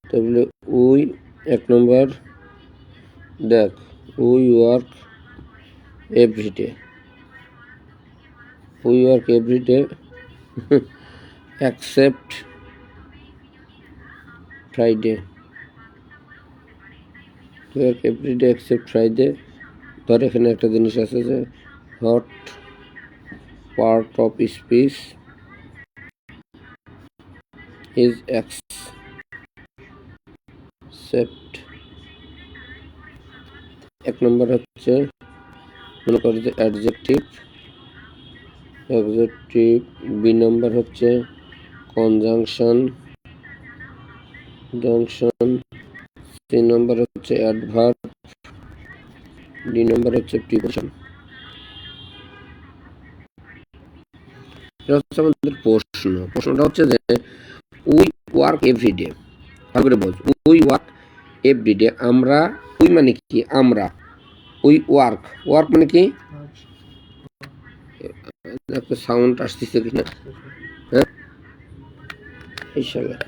তাহলে উই এক নম্বর দেখ, we work everyday, we work everyday except Friday. Work every day except Friday. ধর এখানে একটা জিনিস আছে যে hot part of speech is except। এক নম্বর হচ্ছে মনে করি যে অ্যাডজেক্টিভ, বি নম্বর হচ্ছে কনজাংশন, সি নম্বর হচ্ছে অ্যাডভার্ব, ডি নম্বর হচ্ছে প্রিপোজিশন। এটা হচ্ছে আমাদের প্রশ্নটা হচ্ছে যে উই ওয়ার্ক এভরিডে, ভালো করে বল, উই ওয়ার্ক এভরিডে, আমরা, উই মানে কি আমরা, উই ওয়ার্ক, ওয়ার্ক মানে কি, একটা সাউন্ড আসতেছে কিনা, হ্যাঁ ইনশাআল্লাহ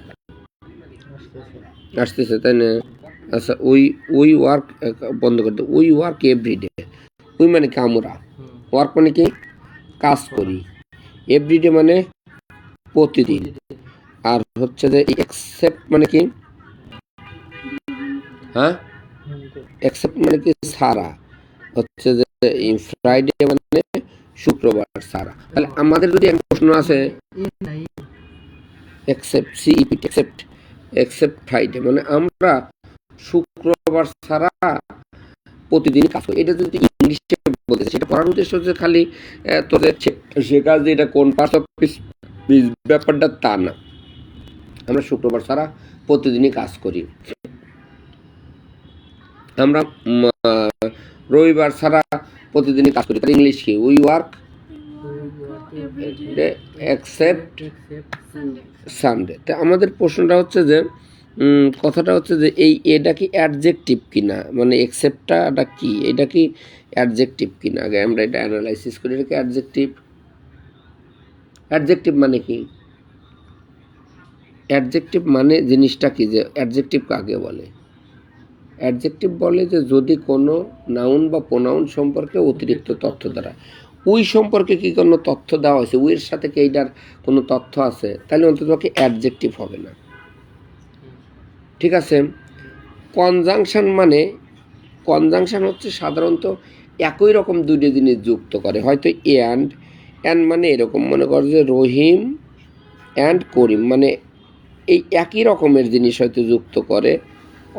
আসতেছে তাই না? আচ্ছা উই ওয়ার্ক বন্ধ করে দে, উই ওয়ার্ক এভরিডে, উই মানে কি আমরা, ওয়ার্ক মানে কি কাজ করি, এভরিডে মানে প্রতিদিন, আর হচ্ছে যে এক্সেপ্ট মানে কি, হ্যাঁ এক্সেপ্ট মানে কি ছাড়া, হচ্ছে যে ফ্রাইডে মানে শুক্রবার ছাড়া। তাহলে আমাদের যদি একটা প্রশ্ন আছে এক্সেপ্ট সিইপি এক্সেপ্ট ফ্রাইডে মানে আমরা শুক্রবার ছাড়া প্রতিদিন কাজ করি, এটা যদি ইংলিশে বলতে সেটা পড়ার উদ্দেশ্য হচ্ছে খালি তোদের শেখা যে এটা কোন পার্টস অফ ব্যাপারটা তা না, আমরা শুক্রবার ছাড়া প্রতিদিনই কাজ করি, আমরা রবিবার ছাড়া প্রতিদিনই কাজ করি, তার ইংলিশ কি, উই ওয়ার্ক এক্সেপ্ট সানডে। তা আমাদের প্রশ্নটা হচ্ছে যে কথাটা হচ্ছে যে এটা কি অ্যাডজেক্টিভ কিনা, মানে এক্সেপ্টটা কি, এটা কি অ্যাডজেক্টিভ কিনা, আগে আমরা এটা অ্যানালাইসিস করি, এটা কি অ্যাডজেক্টিভ মানে কি, অ্যাডজেক্টিভ মানে জিনিসটা কি, যে অ্যাডজেক্টিভ কাকে বলে, অ্যাডজেক্টিভ বলে যে যদি কোনো নাউন বা প্রোনাউন সম্পর্কে অতিরিক্ত তথ্য দ্বারা, উই সম্পর্কে কি কোনো তথ্য দেওয়া হয়েছে, উইয়ের সাথে কি এইটার কোনো তথ্য আছে, তাহলে অন্তত অ্যাডজেক্টিভ হবে না, ঠিক আছে। কনজাংশন মানে, কনজাংশন হচ্ছে সাধারণত একই রকম দুটো জিনিস যুক্ত করে, হয়তো অ্যান্ড মানে এরকম মনে কর যে রহিম অ্যান্ড করিম মানে এই একই রকমের জিনিস হয়তো যুক্ত করে,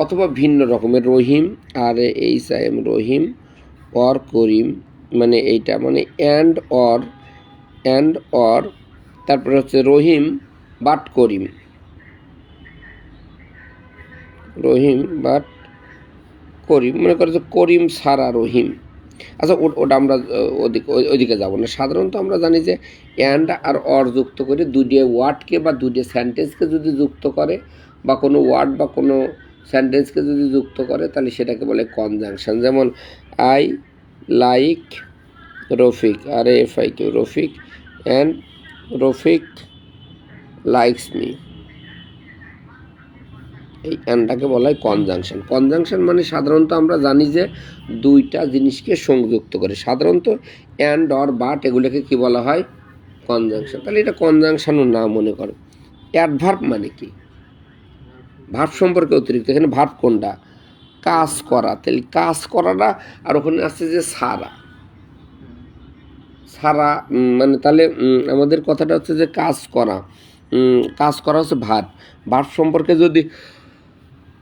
অথবা ভিন্ন রকমের, রহিম আর রহিম অর করিম মানে এইটা মানে অ্যান্ড অর তারপরে হচ্ছে রহিম বাট করিম, মনে করো যে করিম ছাড়া রহিম। আচ্ছা ওটা আমরা ওইদিকে যাবো না, সাধারণত আমরা জানি যে অ্যান্ড আর অর যুক্ত করে দুটি ওয়ার্ডকে বা দুটি সেন্টেন্সকে যদি যুক্ত করে, বা কোনো ওয়ার্ড বা কোনো সেন্টেন্সকে যদি যুক্ত করে, তাহলে সেটাকে বলে কনজাংশন। যেমন I like Rafiq, RAFIK Rafiq, and Rafiq likes me, এই অ্যান্ডটাকে বলা হয় কনজাংশন। কনজাংশন মানে সাধারণত আমরা জানি যে দুইটা জিনিসকে সংযুক্ত করে, সাধারণত অ্যান্ড অর বাট এগুলোকে কি বলা হয়, কনজাংশন। তাহলে এটা কনজাংশনও না মনে করো। অ্যাডভার্ব মানে কি, ভার্ব সম্পর্কে অতিরিক্ত, এখানে ভার্ব কোনটা, কাজ করা, তাহলে কাজ করাটা, আর ওখানে আসছে যে সারা মানে তাহলে আমাদের কথাটা হচ্ছে যে কাজ করা হচ্ছে ভার্ব সম্পর্কে যদি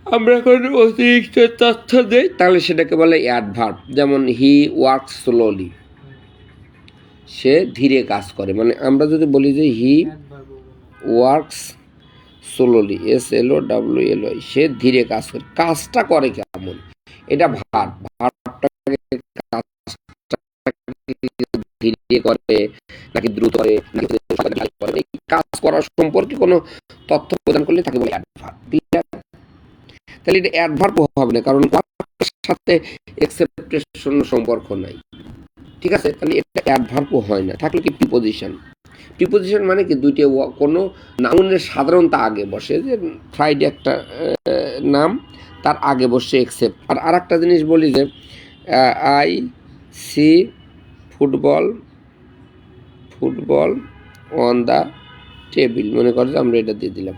আমরা কোনো অতিরিক্ত তথ্য দেই তাহলে সেটাকে বলে অ্যাডভার্ব। যেমন হি ওয়ার্কস স্লোলি, সে ধীরে কাজ করে, মানে আমরা যদি বলি যে হি ওয়ার্কস স্লোলি, SLOWLY, সে ধীরে কাজ করে, কাজটা করে কেমন, এটা ভার্বটাকে ধীরে করে নাকি দ্রুত করে নাকি কাজ করার সম্পর্কে কোনো তথ্য প্রদান করলে তাকে বলে অ্যাডভার্ব। তাহলে এটা অ্যাডভার্ব হবে না, কারণ সাথে এক্সেপ্টেশন সম্পর্ক নাই, ঠিক আছে। তাহলে এটা অ্যাডভার্ব হয় না, থাকলে কি প্রিপোজিশন। প্রিপোজিশন মানে কি দুইটি কোনো নাউনের সাধারণত আগে বসে, যে ফ্রাইডে একটা নাম, তার আগে বসে এক্সেপ্ট। আর একটা জিনিস বলি যে I see football on the table, মনে করো যে আমরা এটা দিয়ে দিলাম,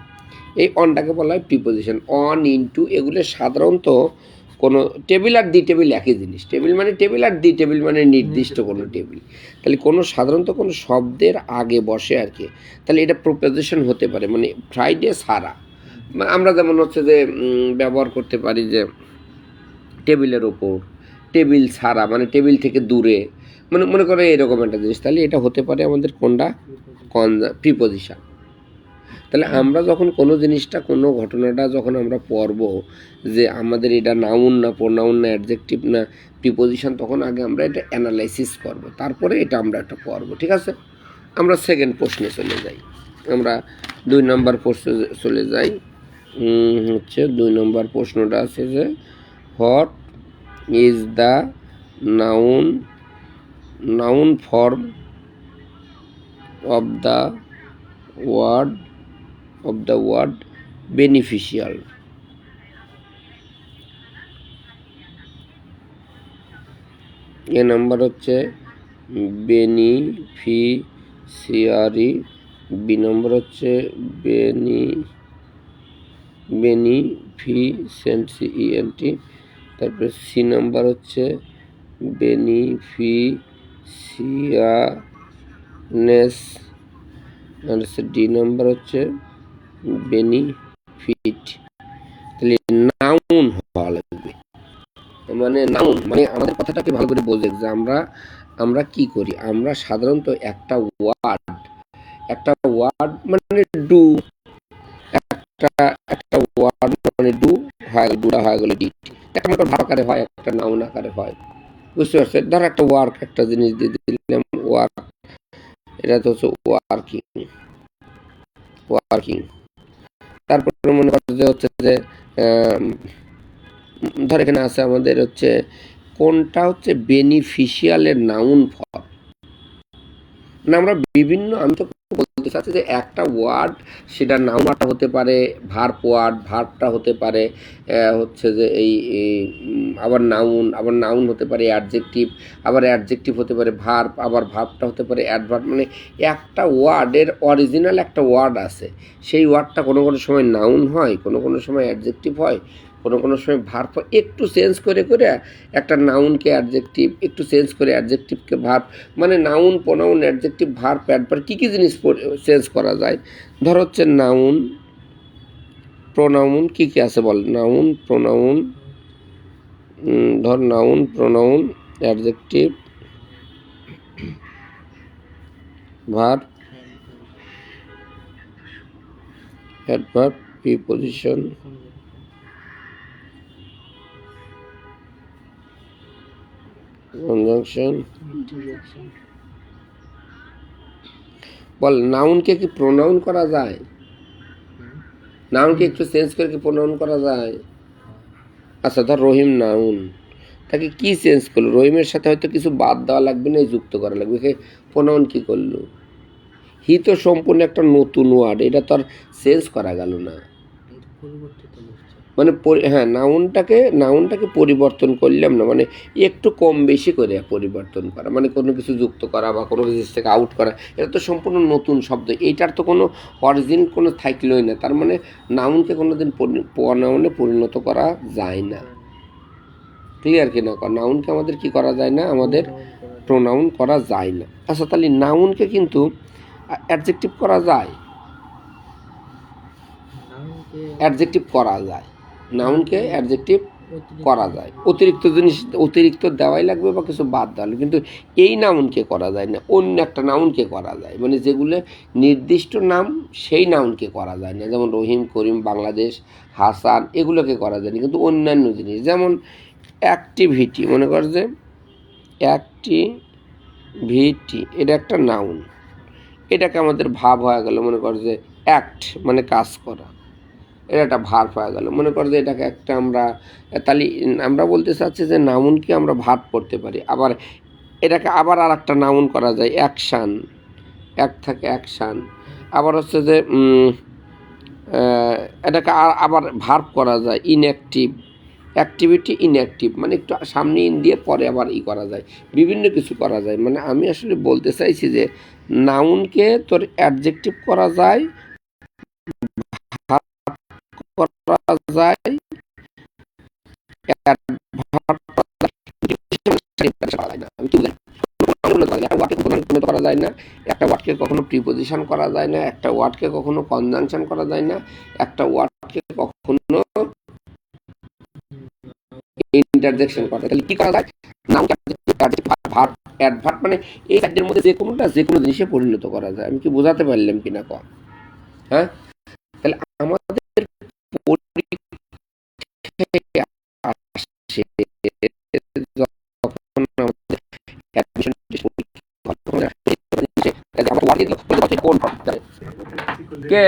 এই অনটাকে বলা হয় প্রিপোজিশন। অন, ইনটু, এগুলো সাধারণত কোনো টেবিল আর দি টেবিল একই জিনিস। টেবিল মানে টেবিল, আর দি টেবিল মানে নির্দিষ্ট কোনো টেবিল। তাহলে কোনো সাধারণত কোনো শব্দের আগে বসে আর কি, তাহলে এটা প্রিপোজিশন হতে পারে। মানে ফ্রাইডে ছাড়া, আমরা যেমন হচ্ছে যে ব্যবহার করতে পারি যে টেবিলের ওপর, টেবিল ছাড়া মানে টেবিল থেকে দূরে, মানে মনে করো এরকম একটা জিনিস। তাহলে এটা হতে পারে আমাদের কোনটা প্রিপোজিশন। তাহলে আমরা যখন কোনো জিনিসটা, কোনো ঘটনাটা যখন আমরা পড়ব যে আমাদের এটা নাউন না প্রোনাউন না অ্যাডজেক্টিভ না প্রিপোজিশন, তখন আগে আমরা এটা অ্যানালাইসিস করব, তারপরে এটা আমরা একটা পড়ব। ঠিক আছে, আমরা সেকেন্ড প্রশ্নে চলে যাই। আমরা 2 নম্বর প্রশ্নে চলে যাই। হচ্ছে 2 নম্বর প্রশ্নটা আছে যে what is the noun form of the word beneficial. A number হচ্ছে বেনিফিশিয়ারি, বি নম্বর হচ্ছে বেনিফিসেন্সি, তারপরে সি নাম্বার হচ্ছে বেনিফিশিয়ানেস, আর ডি নাম্বার হচ্ছে বেনিফিট। তাহলে নাউন হওয়া লাগবে, মানে নাউন মানে আমাদের কথাটাকে ভালো করে বোঝে যে আমরা কি করি। আমরা সাধারণত একটা ওয়ার্ড মানে ডু, একটা ওয়ার্ড মানে ডু হয়, ডুটা হয়ে গেল ডিট, একটা মানে ভাব আকারে হয়, একটা নাউন আকারে হয়। বুঝতে পারছেন? ধর একটা ওয়ার্ক, একটা জিনিস দিয়ে দিলাম ওয়ার্ক, এটা তো হচ্ছে ওয়ার্কিং। তারপরে মনে করতে যে হচ্ছে যে ধর এখানে আছে আমাদের হচ্ছে কোনটা হচ্ছে বেনিফিশিয়ালের নাউন ফর্ম। না আমরা বিভিন্ন, আমি তো বলতে চাচ্ছি যে একটা ওয়ার্ড, সেটা নাউনটা হতে পারে, ভার্বটা হতে পারে হচ্ছে যে এই আবার নাউন হতে পারে অ্যাডজেক্টিভ, আবার অ্যাডজেক্টিভ হতে পারে ভার্ব, আবার ভার্বটা হতে পারে অ্যাডভার্ব। মানে একটা ওয়ার্ডের অরিজিনাল একটা ওয়ার্ড আছে, সেই ওয়ার্ডটা কোনো সময় নাউন হয়, কোনো সময় অ্যাডজেক্টিভ হয়, কোনো সময় ভার্ব একটু চেঞ্জ করে একটা নাউনকে অ্যাডজেক্টিভ, একটু চেঞ্জ করে অ্যাডজেক্টিভকে ভার্ব, মানে noun pronoun adjective verb adverb কী জিনিস চেঞ্জ করা যায়। ধর হচ্ছে নাউন প্রোনাউন কী আছে বল, নাউন প্রোনাউন, ধর noun pronoun adjective verb adverb preposition conjunction. বল নাউনকে কি প্রোনাউন করা যায়? নাউনকে একটু চেঞ্জ করে কি প্রোনাউন করা যায়? আচ্ছা ধর রহিম নাউন, তাকে কি চেঞ্জ করলো? রহিমের সাথে হয়তো কিছু বাদ দেওয়া লাগবে না, যুক্ত করা লাগবে, প্রোনাউন কি করলো? হি তো সম্পূর্ণ একটা নতুন ওয়ার্ড, এটা তো আর চেঞ্জ করা গেল না, মানে হ্যাঁ নাউনটাকে পরিবর্তন করলাম না, মানে একটু কম বেশি করে পরিবর্তন করা, মানে কোনো কিছু যুক্ত করা বা কোনো কিছু থেকে আউট করা, এটা তো সম্পূর্ণ নতুন শব্দ, এইটার তো কোনো অরিজিন কোনো থাকলোই না। তার মানে নাউনকে কোনোদিন প্রোনাউনে পরিণত করা যায় না। ক্লিয়ার কি না? নাউনকে আমাদের কি করা যায় না, আমাদের প্রোনাউন করা যায় না। আচ্ছা তাহলে নাউনকে কিন্তু অ্যাডজেক্টিভ করা যায়, অ্যাডজেক্টিভ করা যায়, নাউনকে অ্যাডজেক্টিভ করা যায়, অতিরিক্ত জিনিস অতিরিক্ত দেওয়াই লাগবে বা কিছু বাদ দেওয়া লাগবে, কিন্তু এই নাউনকে করা যায় না, অন্য একটা নাউনকে করা যায়। মানে যেগুলো নির্দিষ্ট নাম সেই নাউনকে করা যায় না, যেমন রহিম, করিম, বাংলাদেশ, হাসান, এগুলোকে করা যায় না। কিন্তু অন্যান্য জিনিস যেমন অ্যাক্টিভিটি, মনে কর যে অ্যাক্টিভিটি এটা একটা নাউন, এটাকে আমাদের ভাব হয়ে গেল, মনে কর যে অ্যাক্ট মানে কাজ করা, এটা একটা ভার্ব হয়ে গেল। মনে কর যে এটাকে একটা আমরা, তাহলে আমরা বলতে চাচ্ছি যে নাউনকে আমরা ভার্ব করতে পারি, আবার এটাকে আবার আর একটা নাউন করা যায়, অ্যাকশান, এক থাকে অ্যাকশান। আবার হচ্ছে যে এটাকে আবার ভার্ব করা যায় ইনঅ্যাক্টিভ, অ্যাক্টিভিটি ইনঅ্যাক্টিভ, মানে একটু সামনে ইন দিয়ে পরে আবার করা যায়, বিভিন্ন কিছু করা যায়। মানে আমি আসলে বলতে চাইছি যে নাউনকে তোর অ্যাডজেক্টিভ করা যায়, করা যায়, করা যায় না, একটা ওয়ার্ডকে কখনো প্রিপোজিশন করা যায় না, একটা ওয়ার্ডকে কখনো কনজাংশন করা যায় না, একটা ওয়ার্ডকে কখনো ইন্টারজেকশন করা যায়। তাহলে কি করা যায়? নাউনকে ভার্ব, অ্যাডভার্ব, মানে এই চারটির মধ্যে যে কোনোটা যে কোনো জিনিসে পরিণত করা যায়। আমি কি বোঝাতে পারলাম কিনা কম? হ্যাঁ, তাহলে আমাদের পরীক্ষায় আসে যখন আমাদের অ্যাডমিশন কে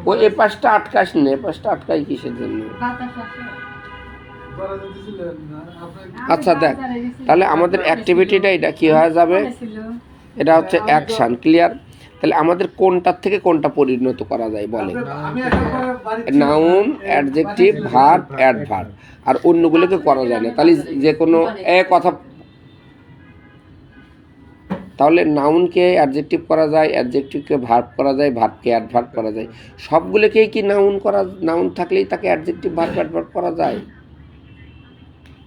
ও এ পাশটা আটকাস না, এ পাশটা আটকাই কিসের জন্য? আচ্ছা দেখ, তাহলে আমাদের অ্যাক্টিভিটিটা এটা কি হয়ে যাবে? এটা হচ্ছে অ্যাকশন, ক্লিয়ার? তাহলে আমাদের কোনটার থেকে কোনটা পরিণত করা যায় বলে? নাউন, অ্যাডজেক্টিভ, ভার্ব, অ্যাডভার্ব, আর অন্যগুলোকে করা যায় না। তাহলে যে কোনো কথা, তাহলে নাউনকে অ্যাডজেক্টিভ করা যায়, অ্যাডজেক্টিভকে ভার্ব করা যায়, ভার্বকে অ্যাডভার্ব করা যায়। সবগুলোকেই কি নাউন থাকলেই তাকে অ্যাডজেক্টিভ, ভার্ব, অ্যাডভার্ব করা যায়?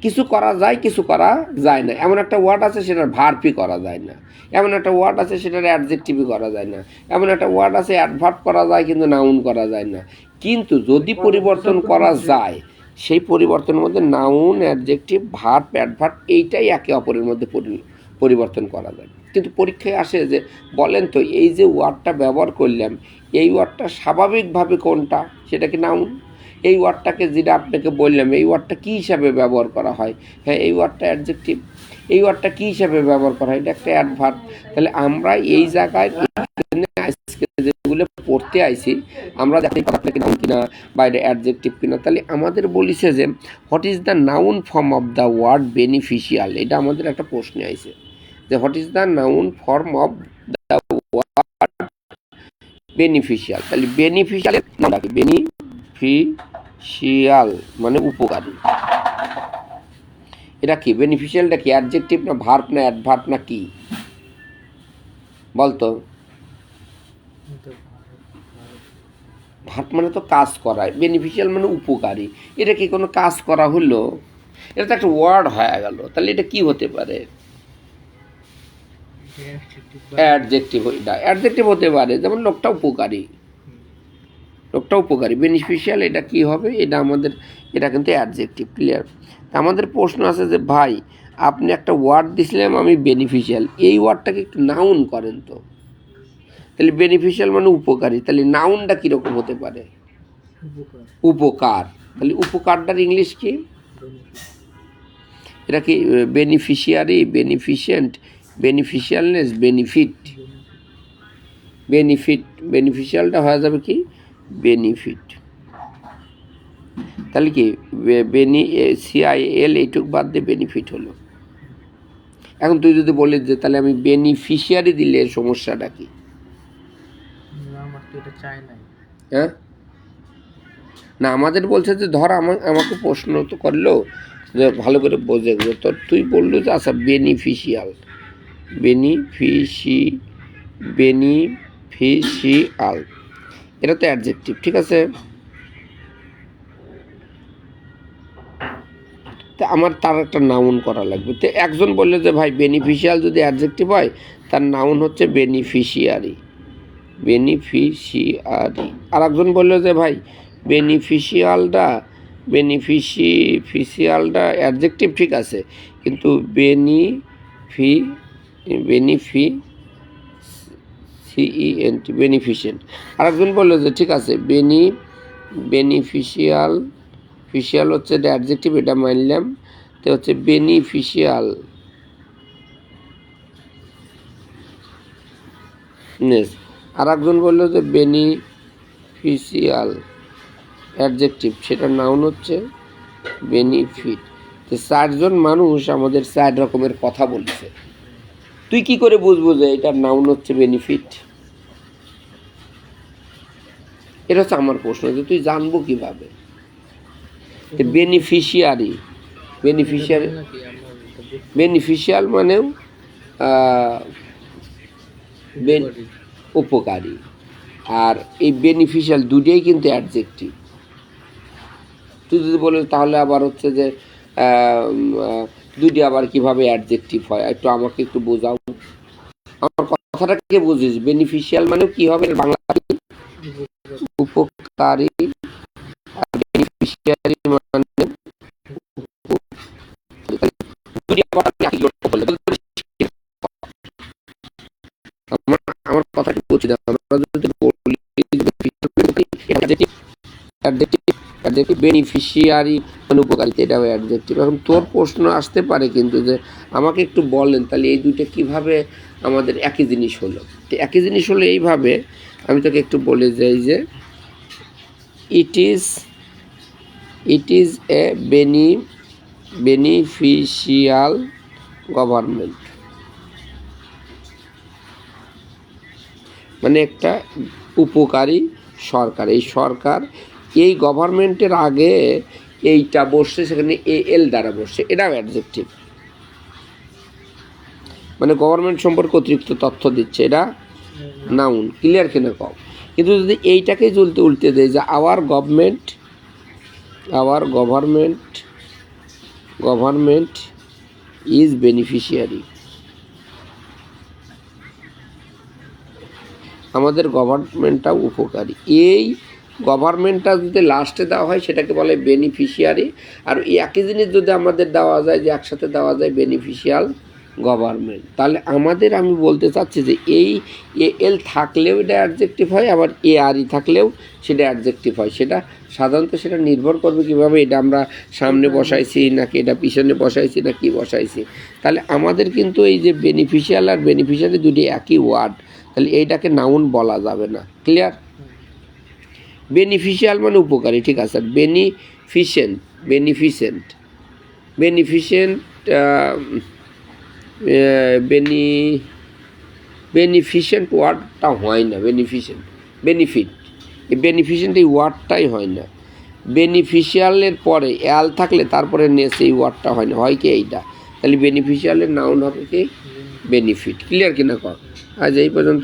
কিছু করা যায়, কিছু করা যায় না। এমন একটা ওয়ার্ড আছে সেটার ভার্বই করা যায় না, এমন একটা ওয়ার্ড আছে সেটার অ্যাডজেক্টিভই করা যায় না, এমন একটা ওয়ার্ড আছে অ্যাডভার্ব করা যায় কিন্তু নাউন করা যায় না। কিন্তু যদি পরিবর্তন করা যায়, সেই পরিবর্তনের মধ্যে নাউন, অ্যাডজেক্টিভ, ভার্ব, অ্যাডভার্ব এইটাই একে অপরের মধ্যে পরিবর্তন করা যায়। কিন্তু পরীক্ষায় আসে যে বলেন তো এই যে ওয়ার্ডটা ব্যবহার করলাম, এই ওয়ার্ডটা স্বাভাবিকভাবে কোনটা? সেটা কি নাউন? এই ওয়ার্ডটাকে যেটা আপনাকে বললাম, এই ওয়ার্ডটা কী হিসাবে ব্যবহার করা হয়? হ্যাঁ, এই ওয়ার্ডটা অ্যাডজেক্টিভ। এই ওয়ার্ডটা কী হিসাবে ব্যবহার করা হয়? এটা একটা অ্যাডভার্ব। তাহলে আমরা এই জায়গায় আজকে যেগুলো পড়তে আইছি, আমরা দেখি কথাটা কি নাউন কিনা বা এটা অ্যাডজেক্টিভ কিনা। তাহলে আমাদের বলিছে যে what is the noun form of the word beneficial, এটা আমাদের একটা প্রশ্ন আইছে যে what is the noun form of the word beneficial. তাহলে বেনিফিশিয়ালের নামটা কি? বেনিফিশিয়াল মানে উপকারী। এটা কি? বেনিফিশিয়ালটা কি অ্যাডজেক্টিভ না ভার্ব না অ্যাডভার্ব না কি বলতো? ভার্ব মানে তো কাজ করায়, বেনিফিশিয়াল মানে উপকারী। এটা কি কোনো কাজ করা হলো? এটা তো একটা ওয়ার্ড হয়ে গেল। তাহলে এটা কি হতে পারে? অ্যাডজেক্টিভ। এটা অ্যাডজেক্টিভ হতে পারে, যেমন লোকটা উপকারী, লোকটা উপকারী। বেনিফিশিয়াল এটা কি হবে? এটা আমাদের, এটা কিন্তু অ্যাডজেক্টিভ, ক্লিয়ার? আমাদের প্রশ্ন আছে যে ভাই আপনি একটা ওয়ার্ড দিছিলাম আমি বেনিফিশিয়াল, এই ওয়ার্ডটাকে একটু নাউন করেন তো। তাহলে বেনিফিশিয়াল মানে উপকারী, তাহলে নাউনটা কীরকম হতে পারে? উপকার। তাহলে উপকারটার ইংলিশ কি? এটা কি বেনিফিশিয়ারি, বেনিফিশিয়েন্ট, বেনিফিশিয়ালনেস, বেনিফিট? বেনিফিট। বেনিফিশিয়ালটা হয়ে যাবে কি? বেনিফিট। তাহলে কি CIL এইটুক বাদ দিয়ে বেনিফিট হলো। এখন তুই যদি বলিস যে তাহলে আমি বেনিফিশিয়ারি দিলে সমস্যাটা কি? হ্যাঁ না, আমাদের বলছে যে ধর আমাকে প্রশ্ন তো করলো যে ভালো করে বোঝে যে তো তুই বললো যে আচ্ছা বেনিফিশিয়াল, বেনিফিশিয়াল এটা তো অ্যাডজেক্টিভ, ঠিক আছে? তা আমার তার একটা নাউন করা লাগবে। তো একজন বললো যে ভাই বেনিফিশিয়াল যদি অ্যাডজেক্টিভ হয় তার নাউন হচ্ছে বেনিফিশিয়ারি, বেনিফিশিয়ারি। আর একজন বললো যে ভাই বেনিফিশিয়ালটা অ্যাডজেক্টিভ ঠিক আছে, কিন্তু বেনিফিশিয়েন্ট। আর একজন বললো যে ঠিক আছে বেনিফিশিয়াল হচ্ছে এটা অ্যাডজেক্টিভ, এটা মানলাম, তো হচ্ছে বেনিফিশিয়াল নেস। আর একজন বললো যে বেনিফিশিয়াল অ্যাডজেক্টিভ, সেটার নাউন হচ্ছে বেনিফিট। তো 4 জন মানুষ আমাদের 4 রকমের কথা বলছে, তুই কি করে বুঝবো যে এটার নাউন হচ্ছে বেনিফিট? এটা হচ্ছে আমার প্রশ্ন, যে তুই জানবো কিভাবে? বেনিফিশিয়ারি, বেনিফিশিয়ারি, বেনিফিশিয়াল মানেও উপকারী, আর এই বেনিফিশিয়াল দুটোই কিন্তু অ্যাডজেক্টিভ। তুই যদি বলে তাহলে আবার হচ্ছে যে দুটি আবার কিভাবে অ্যাডজেক্টিভ হয়, একটু আমাকে একটু বোঝাও। আমার কথাটা কে বুঝিস? বেনিফিশিয়াল মানে কি হবে বাংলা? উপকারী। আর বেনিফিশিয়ারি মানে আমার আমার কথাটা বুঝি না। আমরা যদি বলি অ্যাডজেক্টিভ বেনিফিশিয়ারি মানে উপকারিতা, এটা অ্যাডজেক্টিভ। এখন তোর প্রশ্ন আসতে পারে কিন্তু যে আমাকে একটু বলেন তাহলে এই দুইটা কিভাবে আমাদের একই জিনিস হলো। তো একই জিনিস হলো এইভাবে, আমি তোকে একটু বলে যাই যে it is a beneficial government, মানে একটা উপকারী সরকার। এই সরকার, এই গভর্নমেন্টের আগে এইটা বসছে, সেখানে এল দ্বারা বসছে, এটাও অ্যাডজেক্টিভ, মানে গভর্নমেন্ট সম্পর্কে অতিরিক্ত তথ্য দিচ্ছে, এটা নাউন। ক্লিয়ার কিনা কম? কিন্তু যদি এইটাকেই উল্টে দেয় যে আওয়ার গভর্নমেন্ট ইজ বেনিফিশিয়ারি, আমাদের গভর্নমেন্টটাও উপকারী। এই গভর্নমেন্টটা যদি লাস্টে দেওয়া হয় সেটাকে বলে বেনিফিশিয়ারি। আর এই একই জিনিস যদি আমাদের দেওয়া যায়, যে একসাথে দেওয়া যায় বেনিফিশিয়াল গভর্নমেন্ট, তাহলে আমাদের, আমি বলতে চাচ্ছি যে এই এল থাকলেও এটা অ্যাডজেক্টিভ হয়, আবার এ আর ই থাকলেও সেটা অ্যাডজেক্টিভ হয়। সেটা সাধারণত সেটা নির্ভর করবে কীভাবে, এটা আমরা সামনে বসাইছি নাকি এটা পিছনে বসাইছি না কি বসাইছি। তাহলে আমাদের কিন্তু এই যে বেনিফিশিয়াল আর বেনিফিশিয়ারি দুটি একই ওয়ার্ড, তাহলে এইটাকে নাউন বলা যাবে না। ক্লিয়ার? বেনিফিশিয়াল মানে উপকারী, ঠিক আছে। আর বেনিফিশিয়েন্ট ওয়ার্ডটা হয় না। বেনিফিশিয়েন্ট এই ওয়ার্ডটাই হয় না। বেনিফিশিয়ালের পরে অ্যাল থাকলে তারপরে নেস, এই ওয়ার্ডটা হয় না, হয় কি এইটা। তাহলে বেনিফিশিয়ালের নাউন হবে কি? বেনিফিট। ক্লিয়ার কিনা কর? আজ এই পর্যন্ত।